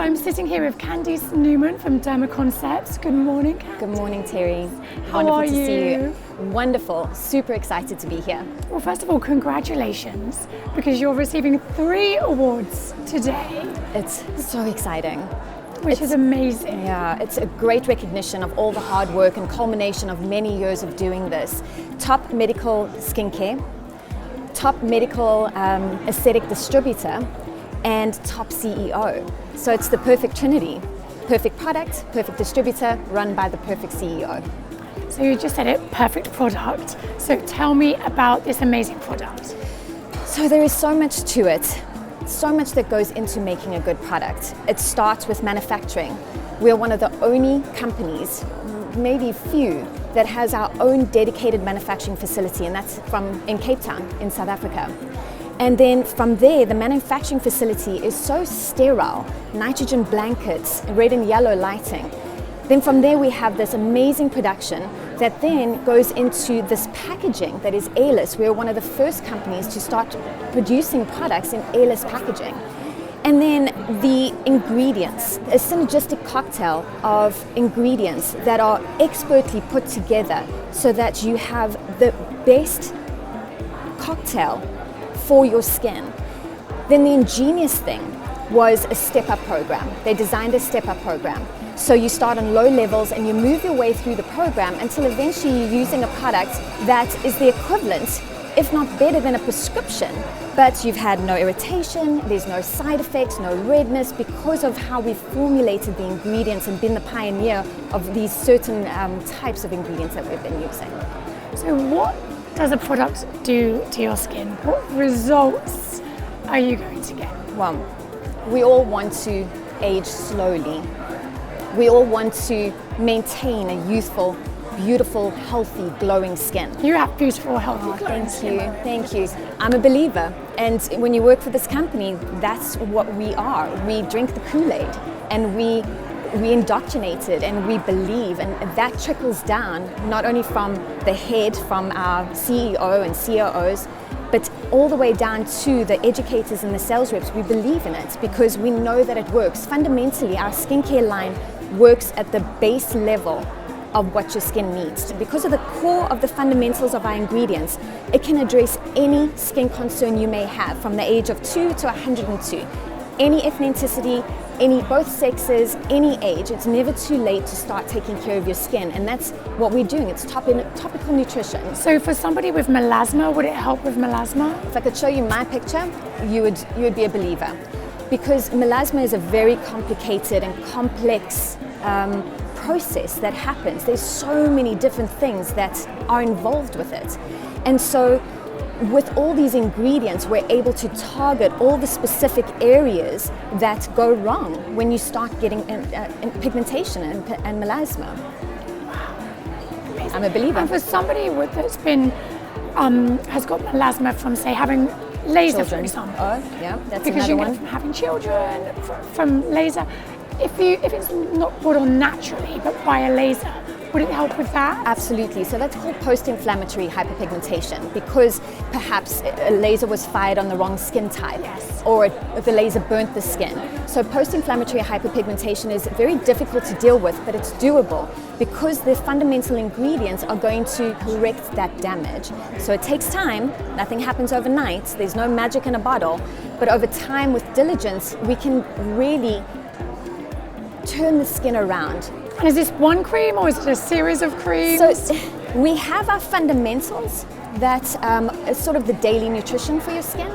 So I'm sitting here with Candace Noonan from DermaConcepts. Good morning, Candace. Good morning, Terri. How Wonderful are to see you? you. Wonderful. Super excited to be here. Well, first of all, congratulations, because you're receiving 3 awards today. It's so exciting. Which is amazing. Yeah, it's a great recognition of all the hard work and culmination of many years of doing this. Top medical skincare, top medical aesthetic distributor, and top CEO. So it's the perfect trinity. Perfect product, perfect distributor, run by the perfect CEO. So you just said it, perfect product. So tell me about this amazing product. So there is so much to it. So much that goes into making a good product. It starts with manufacturing. We are one of the only companies, maybe few, that has our own dedicated manufacturing facility, and that's in Cape Town in South Africa. And then from there, the manufacturing facility is so sterile, nitrogen blankets, red and yellow lighting. Then from there we have this amazing production that then goes into this packaging that is airless. We're one of the first companies to start producing products in airless packaging. And then the ingredients, a synergistic cocktail of ingredients that are expertly put together so that you have the best cocktail for your skin. Then the ingenious thing was a step-up program. They designed a step-up program. So you start on low levels and you move your way through the program until eventually you're using a product that is the equivalent, if not better than a prescription, but you've had no irritation, there's no side effects, no redness, because of how we formulated the ingredients and been the pioneer of these certain types of ingredients that we've been using. So what does a product do to your skin? What results are you going to get? Well, we all want to age slowly. We all want to maintain a youthful, beautiful, healthy, glowing skin. You have beautiful, healthy, glowing skin. Thank you. I'm a believer, and when you work for this company, that's what we are. We drink the Kool-Aid, and we indoctrinate it, and we believe, and that trickles down not only from the head, from our CEO and COOs, but all the way down to the educators and the sales reps. We believe in it because we know that it works. Fundamentally, our skincare line works at the base level of what your skin needs. Because of the core of the fundamentals of our ingredients, it can address any skin concern you may have from the age of 2 to 102. Any ethnicity, both sexes, any age. It's never too late to start taking care of your skin, and that's what we're doing. It's topical nutrition. So for somebody with melasma, would it help with melasma? If I could show you my picture, you would be a believer. Because melasma is a very complicated and complex process that happens. There's so many different things that are involved with it. And so with all these ingredients, we're able to target all the specific areas that go wrong when you start getting pigmentation and melasma. Wow. I'm a believer. And for somebody that's been, has got melasma from, say, having laser, children, for example. Oh, yeah, that's because another you one. get it from having children, from laser. If it's not put on naturally, but by a laser, would it help with that? Absolutely. So that's called post-inflammatory hyperpigmentation, because perhaps a laser was fired on the wrong skin type, yes, or the laser burnt the skin. So post-inflammatory hyperpigmentation is very difficult to deal with, but it's doable because the fundamental ingredients are going to correct that damage. So it takes time. Nothing happens overnight. There's no magic in a bottle. But over time, with diligence, we can really turn the skin around. And is this one cream or is it a series of creams? So we have our fundamentals that is sort of the daily nutrition for your skin,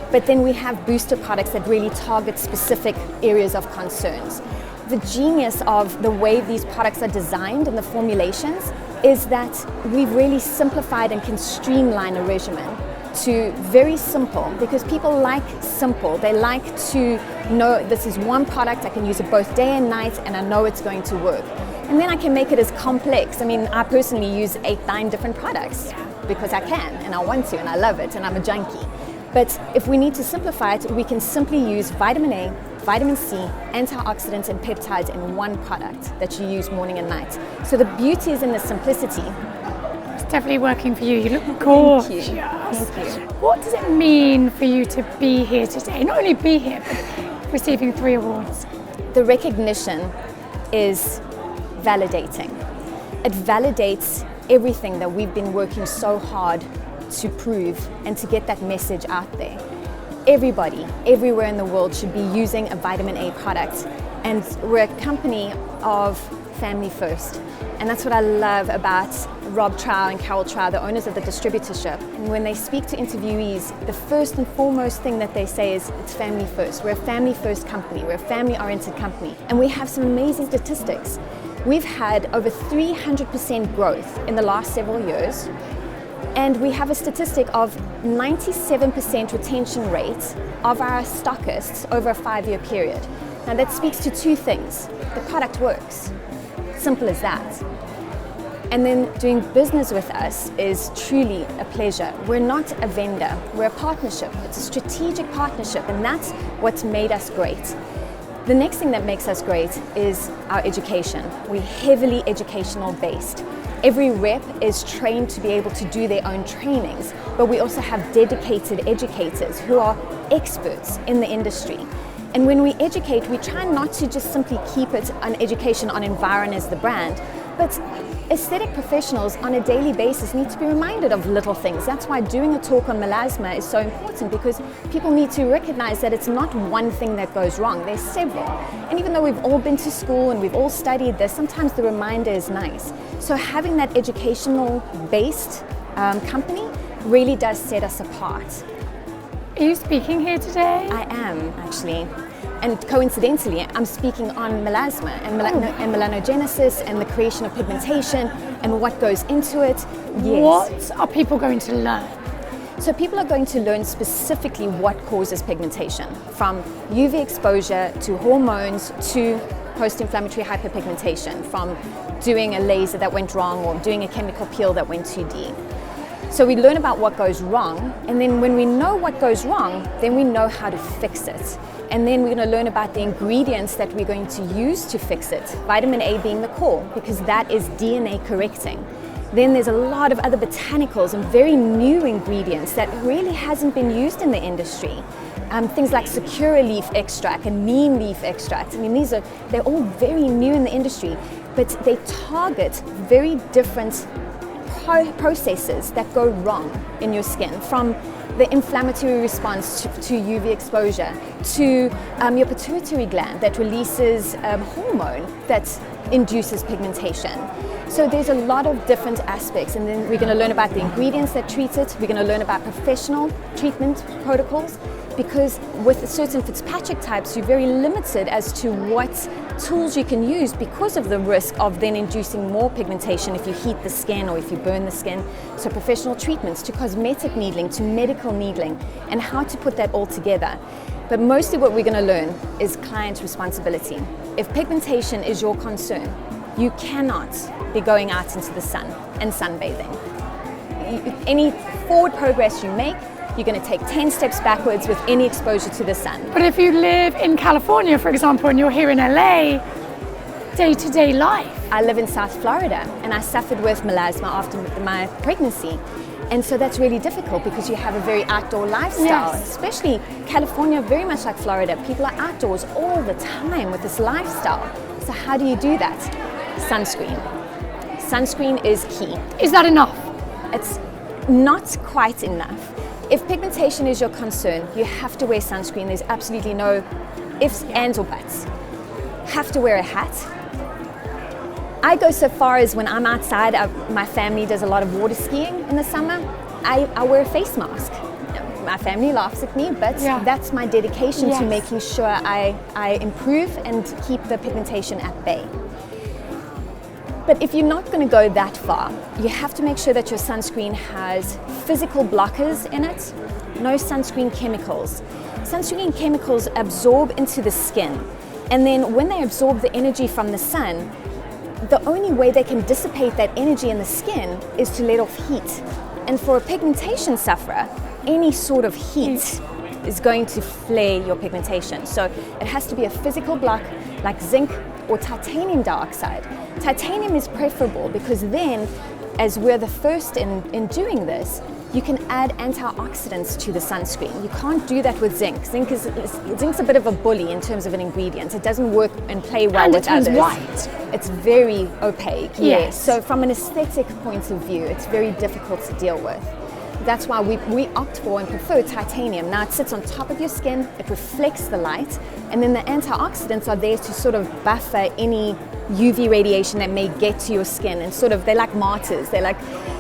but then we have booster products that really target specific areas of concerns. The genius of the way these products are designed and the formulations is that we've really simplified and can streamline a regimen to very simple, because people like simple. They like to know this is one product, I can use it both day and night, and I know it's going to work. And then I can make it as complex. I mean, I personally use 8-9 different products because I can, and I want to, and I love it, and I'm a junkie. But if we need to simplify it, we can simply use vitamin A, vitamin C, antioxidants, and peptides in one product that you use morning and night. So the beauty is in the simplicity. Definitely working for you. You look gorgeous. Thank you. What does it mean for you to be here today? Not only be here, but receiving 3 awards. The recognition is validating. It validates everything that we've been working so hard to prove and to get that message out there. Everybody, everywhere in the world should be using a vitamin A product, and we're a company of family first. And that's what I love about Rob Trow and Carol Trow, the owners of the distributorship. And when they speak to interviewees, the first and foremost thing that they say is it's family first. We're a family first company. We're a family oriented company. And we have some amazing statistics. We've had over 300% growth in the last several years. And we have a statistic of 97% retention rate of our stockists over a 5-year period. Now that speaks to two things. The product works. Simple as that. And then doing business with us is truly a pleasure. We're not a vendor, we're a partnership. It's a strategic partnership, and that's what's made us great. The next thing that makes us great is our education. We're heavily educational based. Every rep is trained to be able to do their own trainings, but we also have dedicated educators who are experts in the industry. And when we educate, we try not to just simply keep it an education on Environ as the brand, but aesthetic professionals on a daily basis need to be reminded of little things. That's why doing a talk on melasma is so important, because people need to recognize that it's not one thing that goes wrong, there's several. And even though we've all been to school and we've all studied this, sometimes the reminder is nice. So having that educational based company really does set us apart. Are you speaking here today? I am, actually. And coincidentally, I'm speaking on melasma and melanogenesis and the creation of pigmentation and what goes into it. Yes. What are people going to learn? So people are going to learn specifically what causes pigmentation, from UV exposure to hormones to post-inflammatory hyperpigmentation, from doing a laser that went wrong or doing a chemical peel that went too deep. So we learn about what goes wrong, and then when we know what goes wrong, then we know how to fix it. And then we're going to learn about the ingredients that we're going to use to fix it. Vitamin A being the core, because that is DNA correcting. Then there's a lot of other botanicals and very new ingredients that really hasn't been used in the industry. Things like Sakura leaf extract and neem leaf extract. I mean, they're all very new in the industry, but they target very different processes that go wrong in your skin, from the inflammatory response to UV exposure to your pituitary gland that releases hormone that induces pigmentation. So there's a lot of different aspects, and then we're going to learn about the ingredients that treat it. We're going to learn about professional treatment protocols, because with certain Fitzpatrick types, you're very limited as to what tools you can use because of the risk of then inducing more pigmentation if you heat the skin or if you burn the skin. So professional treatments to cosmetic needling to medical needling, and how to put that all together. But mostly what we're going to learn is client responsibility. If pigmentation is your concern, you cannot be going out into the sun and sunbathing. Any forward progress you make, you're going to take 10 steps backwards with any exposure to the sun. But if you live in California, for example, and you're here in LA, day-to-day life. I live in South Florida, and I suffered with melasma after my pregnancy. And so that's really difficult because you have a very outdoor lifestyle, Yes. Especially California, very much like Florida. People are outdoors all the time with this lifestyle. So how do you do that? Sunscreen. Sunscreen is key. Is that enough? It's not quite enough. If pigmentation is your concern, you have to wear sunscreen. There's absolutely no ifs, ands, or buts. Have to wear a hat. I go so far as when I'm outside, my family does a lot of water skiing in the summer, I wear a face mask. My family laughs at me, but that's my dedication to making sure I improve and keep the pigmentation at bay. But if you're not going to go that far, you have to make sure that your sunscreen has physical blockers in it, no sunscreen chemicals. Sunscreen chemicals absorb into the skin, and then when they absorb the energy from the sun, the only way they can dissipate that energy in the skin is to let off heat. And for a pigmentation sufferer, any sort of heat is going to flare your pigmentation. So it has to be a physical block like zinc or titanium dioxide. Titanium is preferable because then, as we're the first in doing this, you can add antioxidants to the sunscreen. You can't do that with zinc. Zinc's a bit of a bully in terms of an ingredient. It doesn't work and play well and with it turns others. white. It's very opaque. Yes. So from an aesthetic point of view, it's very difficult to deal with. That's why we opt for and prefer titanium. Now it sits on top of your skin, it reflects the light, and then the antioxidants are there to sort of buffer any UV radiation that may get to your skin, and sort of, they're like martyrs. They're like,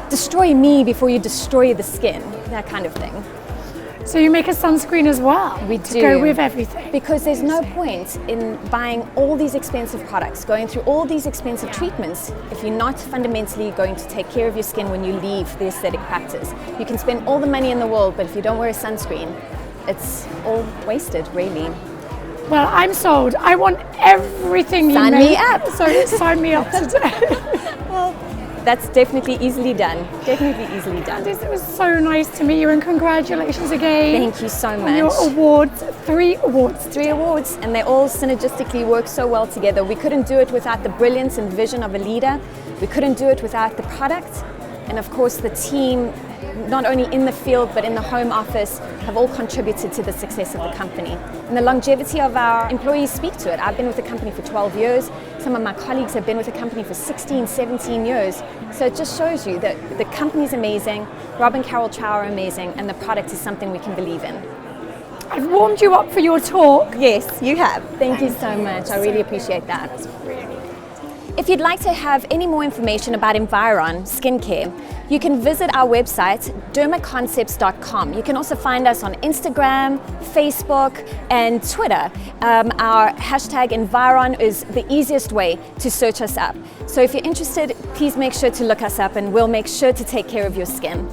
destroy me before you destroy the skin, that kind of thing. So you make a sunscreen as well? We to do. go with everything? Because there's no point in buying all these expensive products, going through all these expensive treatments, if you're not fundamentally going to take care of your skin when you leave the aesthetic practice. You can spend all the money in the world, but if you don't wear a sunscreen, it's all wasted, really. Well, I'm sold. I want everything Sign you me make. up. So sign me up today. Well, that's definitely easily done. Definitely easily done. Candace, it was so nice to meet you, and congratulations again. Thank you so on much. your awards, 3 awards. 3 awards, and they all synergistically work so well together. We couldn't do it without the brilliance and vision of a leader. We couldn't do it without the product. And of course the team, not only in the field but in the home office, have all contributed to the success of the company. And the longevity of our employees speak to it. I've been with the company for 12 years. Some of my colleagues have been with the company for 16, 17 years. So it just shows you that the company's amazing, Rob and Carol Chow are amazing, and the product is something we can believe in. I've warmed you up for your talk. Yes, you have. Thank you so much. I really appreciate that. If you'd like to have any more information about Environ Skin Care, you can visit our website, DermaConcepts.com. You can also find us on Instagram, Facebook, and Twitter. Our hashtag Environ is the easiest way to search us up. So if you're interested, please make sure to look us up, and we'll make sure to take care of your skin.